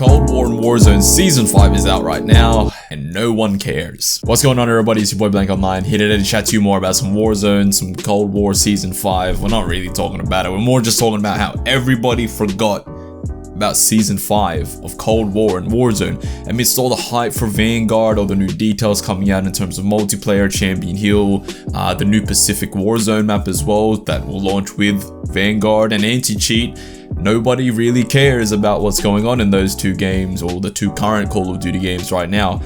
Cold War and Warzone Season 5 is out right now, and no one cares. What's going on, everybody? It's your boy BlancOnline, here today to chat to you more about some Warzone, some Cold War Season 5. We're not really talking about it, we're more just talking about how everybody forgot about Season 5 of Cold War and Warzone amidst all the hype for Vanguard, all the new details coming out in terms of multiplayer, Champion Hill, the new Pacific Warzone map as well that will launch with Vanguard and anti-cheat. Nobody really cares about what's going on in those two games, or the two current Call of Duty games right now.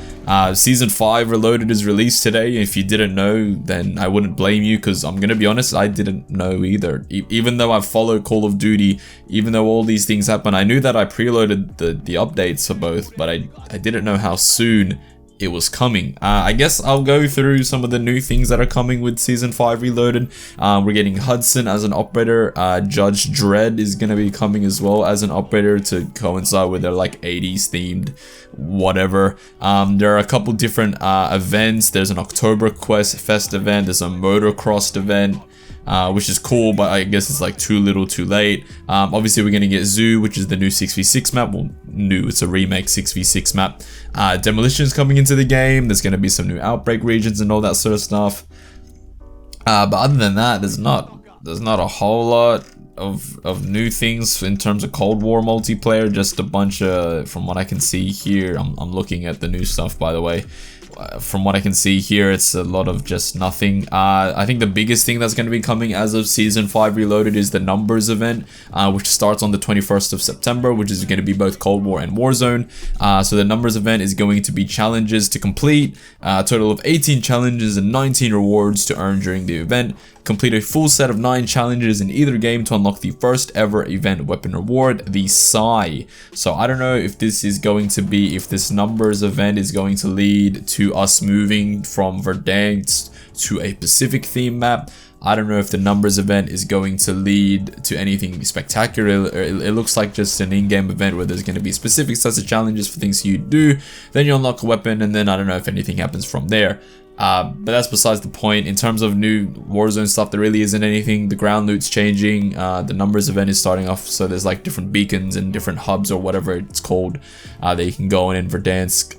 Season 5 Reloaded is released today. If you didn't know, then I wouldn't blame you, because I'm gonna be honest, I didn't know either. Even though I've followed Call of Duty, even though all these things happen, I knew that I preloaded the updates for both, but I didn't know how soon it was coming. I guess I'll go through some of the new things that are coming with Season 5 Reloaded. We're getting Hudson as an operator. Judge Dredd is going to be coming as well as an operator to coincide with their like 80s themed whatever. There are a couple different events. There's an October Quest Fest event. There's a motocross event. Which is cool, but I guess it's like too little too late. Obviously we're gonna get Zoo, which is the new 6v6 map. Well, new, it's a remake 6v6 map. Demolition is coming into the game. There's gonna be some new outbreak regions and all that sort of stuff. But other than that, there's not a whole lot of new things in terms of Cold War multiplayer. Just a bunch of, from what I can see here, I'm looking at the new stuff, by the way. From what I can see here, it's a lot of just nothing. I think the biggest thing that's going to be coming as of Season 5 Reloaded is the Numbers event, which starts on the 21st of September, which is going to be both Cold War and Warzone. So the Numbers event is going to be challenges to complete, a total of 18 challenges and 19 rewards to earn during the event. Complete a full set of 9 challenges in either game to unlock the first ever event weapon reward, the Psy. So I don't know if this is going to be, if this Numbers event is going to lead to us moving from Verdansk to a Pacific theme map. I don't know if the Numbers event is going to lead to anything spectacular. It looks like just an in-game event where there's going to be specific sets of challenges for things you do. Then you unlock a weapon, and then I don't know if anything happens from there. But that's besides the point. In terms of new Warzone stuff, there really isn't anything. The ground loot's changing. The Numbers event is starting off, so there's like different beacons and different hubs or whatever it's called that you can go in Verdansk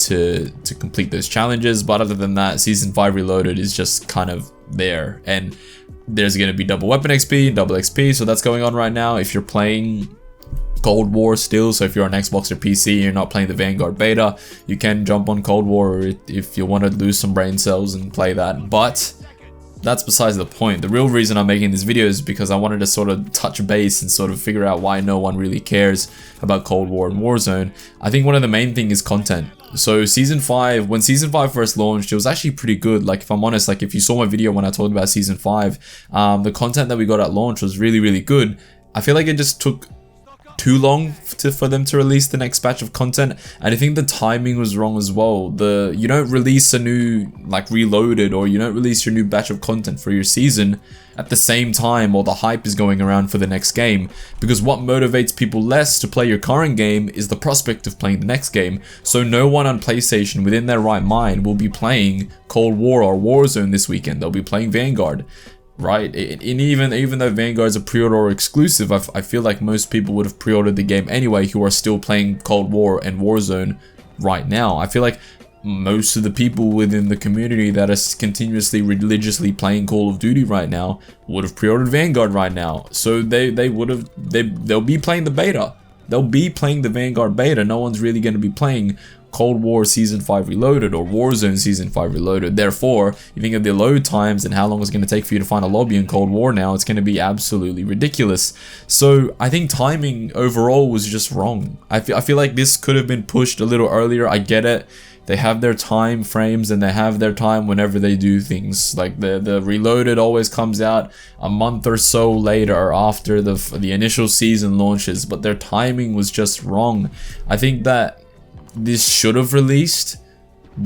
to complete those challenges. But other than that, Season 5 Reloaded is just kind of there, and there's going to be double weapon XP and double XP, so that's going on right now if you're playing Cold War still. So if you're on Xbox or PC and you're not playing the Vanguard beta, you can jump on Cold War if you want to lose some brain cells and play that. But that's besides the point. The real reason I'm making this video is because I wanted to sort of touch base and sort of figure out why no one really cares about Cold War and Warzone. I think one of the main things is content. So Season 5, when Season 5 first launched, it was actually pretty good. Like, if I'm honest, like if you saw my video when I talked about Season 5, the content that we got at launch was really good. I feel like it just took too long for them to release the next batch of content, and I think the timing was wrong as well. You don't release a new like Reloaded, or you don't release your new batch of content for your season at the same time while the hype is going around for the next game, because what motivates people less to play your current game is the prospect of playing the next game. So no one on PlayStation within their right mind will be playing Cold War or Warzone this weekend. They'll be playing Vanguard. Right, and even though Vanguard's a pre-order exclusive, I feel like most people would have pre-ordered the game anyway who are still playing Cold War and Warzone right now. I feel like most of the people within the community that are continuously religiously playing Call of Duty right now would have pre-ordered Vanguard right now. So they'll be playing the beta. They'll be playing the Vanguard beta. No one's really going to be playing Cold War Season 5 Reloaded or Warzone Season 5 Reloaded. Therefore, you think of the load times and how long it's going to take for you to find a lobby in Cold War now, it's going to be absolutely ridiculous. So I think timing overall was just wrong. I feel like this could have been pushed a little earlier. I get it. They have their time frames and they have their time whenever they do things. Like the Reloaded always comes out a month or so later after the initial season launches, but their timing was just wrong. I think that this should have released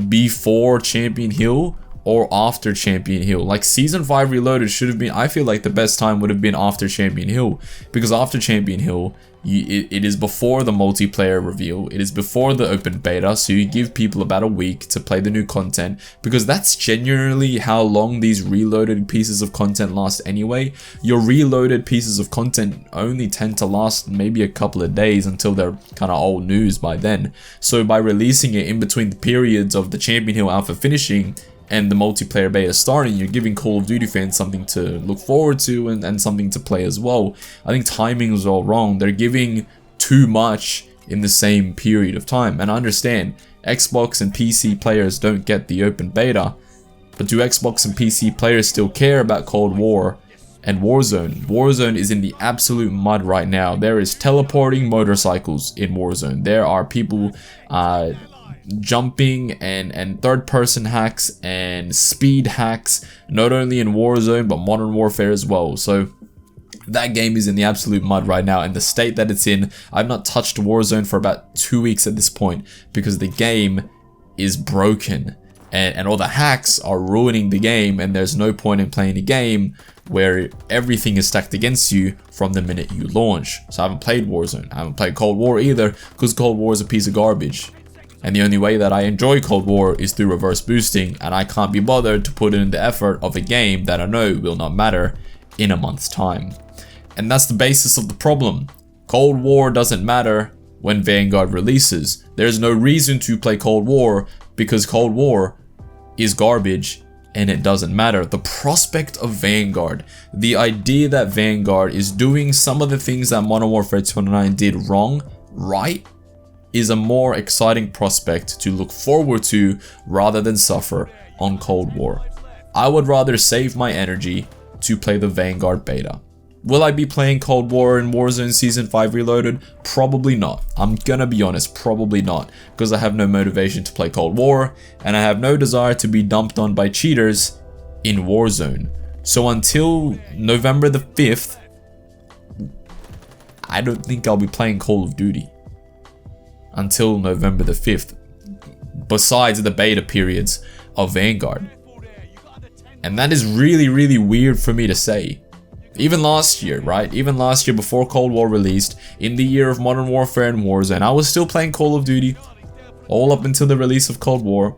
before Champion Hill or after Champion Hill. Like Season 5 Reloaded should have been, I feel like the best time would have been after Champion Hill, because after Champion Hill, it is before the multiplayer reveal, it is before the open beta, so you give people about a week to play the new content, because that's genuinely how long these reloaded pieces of content last anyway. Your reloaded pieces of content only tend to last maybe a couple of days until they're kind of old news by then. So by releasing it in between the periods of the Champion Hill alpha finishing and the multiplayer beta starting, you're giving Call of Duty fans something to look forward to and something to play as well. I think timing was all wrong. They're giving too much in the same period of time. And I understand Xbox and PC players don't get the open beta, but do Xbox and PC players still care about Cold War and Warzone? Warzone is in the absolute mud right now. There is teleporting motorcycles in Warzone. There are people jumping and third-person hacks and speed hacks, not only in Warzone but Modern Warfare as well. So that game is in the absolute mud right now, and the state that it's in, I've not touched Warzone for about 2 weeks at this point, because the game is broken and all the hacks are ruining the game, and there's no point in playing a game where everything is stacked against you from the minute you launch. So I haven't played Warzone. I haven't played Cold War either, because Cold War is a piece of garbage. And the only way that I enjoy Cold War is through reverse boosting, and I can't be bothered to put in the effort of a game that I know will not matter in a month's time. And that's the basis of the problem. Cold War doesn't matter when Vanguard releases. There's no reason to play Cold War because Cold War is garbage and it doesn't matter. The prospect of Vanguard, the idea that Vanguard is doing some of the things that Modern Warfare 29 did wrong, right, is a more exciting prospect to look forward to rather than suffer on Cold War. I would rather save my energy to play the Vanguard beta. Will I be playing Cold War and Warzone Season 5 Reloaded? Probably not. I'm gonna be honest, probably not, because I have no motivation to play Cold War, and I have no desire to be dumped on by cheaters in Warzone. So until November the 5th, I don't think I'll be playing Call of Duty. Until November the 5th, besides the beta periods of Vanguard. And that is really, really weird for me to say. Even last year, right? Even last year before Cold War released, in the year of Modern Warfare and Warzone, I was still playing Call of Duty all up until the release of Cold War.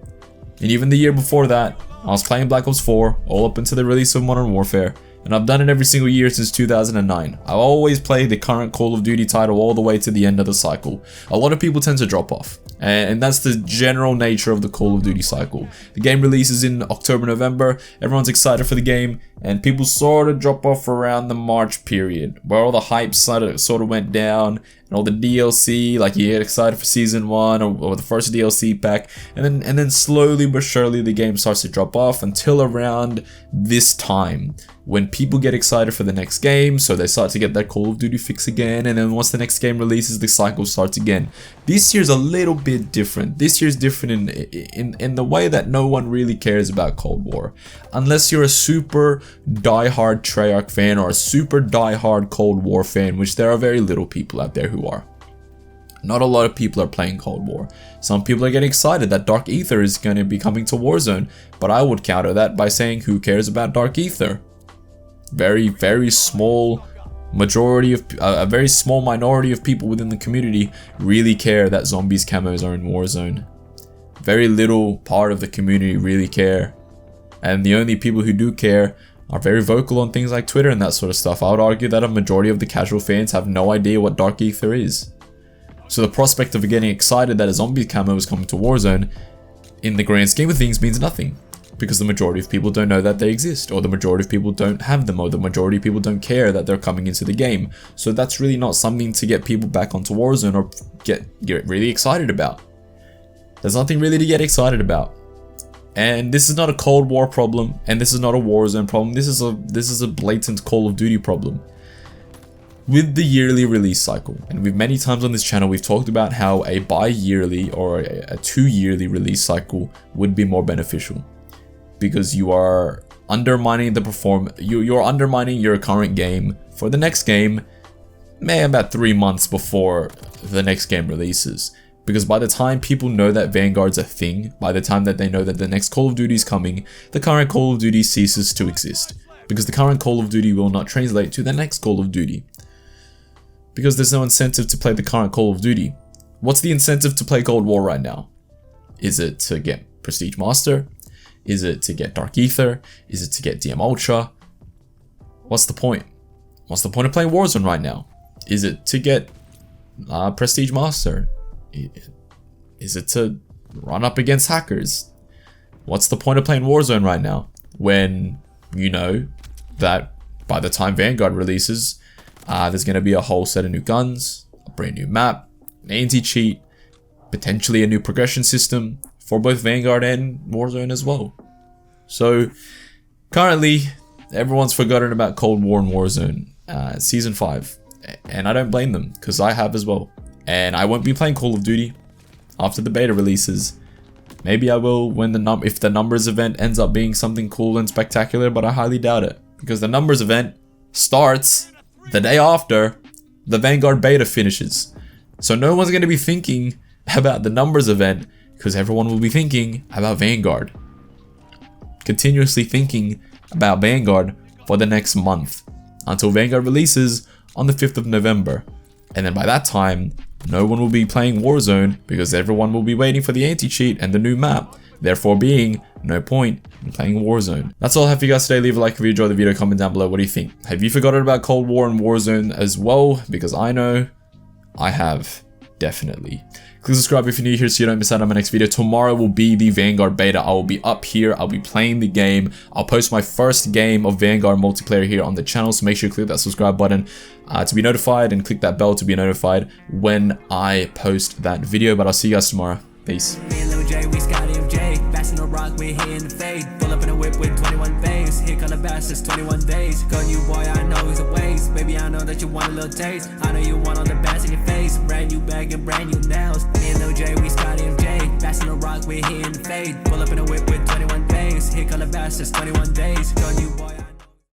And even the year before that, I was playing Black Ops 4 all up until the release of Modern Warfare. And I've done it every single year since 2009. I always play the current Call of Duty title all the way to the end of the cycle. A lot of people tend to drop off, and that's the general nature of the Call of Duty cycle. The game releases in October, November, everyone's excited for the game, and people sort of drop off around the March period, where all the hype sort of went down, and all the DLC, like you get excited for Season 1 or the first DLC pack, and then slowly but surely the game starts to drop off until around this time, when people get excited for the next game, so they start to get that Call of Duty fix again, and then once the next game releases, the cycle starts again. This year's a little bit different. This year's different in the way that no one really cares about Cold War. Unless you're a super die-hard Treyarch fan or a super die-hard Cold War fan, which there are very little people out there who are. Not a lot of people are playing Cold War. Some people are getting excited that Dark Aether is going to be coming to Warzone, but I would counter that by saying, who cares about Dark Aether? Very, very small majority of a very small minority of people within the community really care that zombies camos are in Warzone. Very little part of the community really care, and the only people who do care are very vocal on things like Twitter and that sort of stuff. I would argue that a majority of the casual fans have no idea what Dark Aether is. So the prospect of getting excited that a zombie camo is coming to Warzone, in the grand scheme of things, means nothing. Because the majority of people don't know that they exist, or the majority of people don't have them, or the majority of people don't care that they're coming into the game. So that's really not something to get people back onto Warzone or get really excited about. There's nothing really to get excited about. And this is not a Cold War problem, and this is not a Warzone problem. This is a blatant Call of Duty problem. With the yearly release cycle, and we've many times on this channel we've talked about how a bi-yearly or a 2-yearly release cycle would be more beneficial. Because you are undermining you're undermining your current game for the next game, maybe about 3 months before the next game releases. Because by the time people know that Vanguard's a thing, by the time that they know that the next Call of Duty is coming, the current Call of Duty ceases to exist. Because the current Call of Duty will not translate to the next Call of Duty. Because there's no incentive to play the current Call of Duty. What's the incentive to play Cold War right now? Is it to get Prestige Master? Is it to get Dark Ether? Is it to get DM Ultra? What's the point? What's the point of playing Warzone right now? Is it to get Prestige Master? Is it to run up against hackers? What's the point of playing Warzone right now when you know that by the time Vanguard releases, there's going to be a whole set of new guns, a brand new map, an anti-cheat, potentially a new progression system for both Vanguard and Warzone as well. So currently, everyone's forgotten about Cold War and Warzone Season 5. And I don't blame them, because I have as well. And I won't be playing Call of Duty after the beta releases. Maybe I will when if the numbers event ends up being something cool and spectacular, but I highly doubt it. Because the numbers event starts the day after the Vanguard beta finishes. So no one's going to be thinking about the numbers event, because everyone will be thinking about Vanguard. Continuously thinking about Vanguard for the next month. Until Vanguard releases on the 5th of November. And then by that time, no one will be playing Warzone because everyone will be waiting for the anti-cheat and the new map. Therefore being no point in playing Warzone. That's all I have for you guys today. Leave a like if you enjoyed the video, comment down below. What do you think? Have you forgotten about Cold War and Warzone as well? Because I know I have, definitely. Click subscribe if you're new here so you don't miss out on my next video. Tomorrow will be the Vanguard beta. I will be up here. I'll be playing the game. I'll post my first game of Vanguard multiplayer here on the channel. So make sure you click that subscribe button to be notified and click that bell to be notified when I post that video. But I'll see you guys tomorrow. Peace. Rock, we're here in the fade. Pull up in a whip with 21 bays. Here come the bastards, 21 days. Gun you boy, I know he's a waste. Baby, I know that you want a little taste. I know you want all the bass in your face. Brand new bag and brand new nails. Me and Lil J, we Scotty MJ. Bassin' the rock, we're here in the fade. Pull up in a whip with 21 bays. Here come the bastards, 21 days. Gun you boy.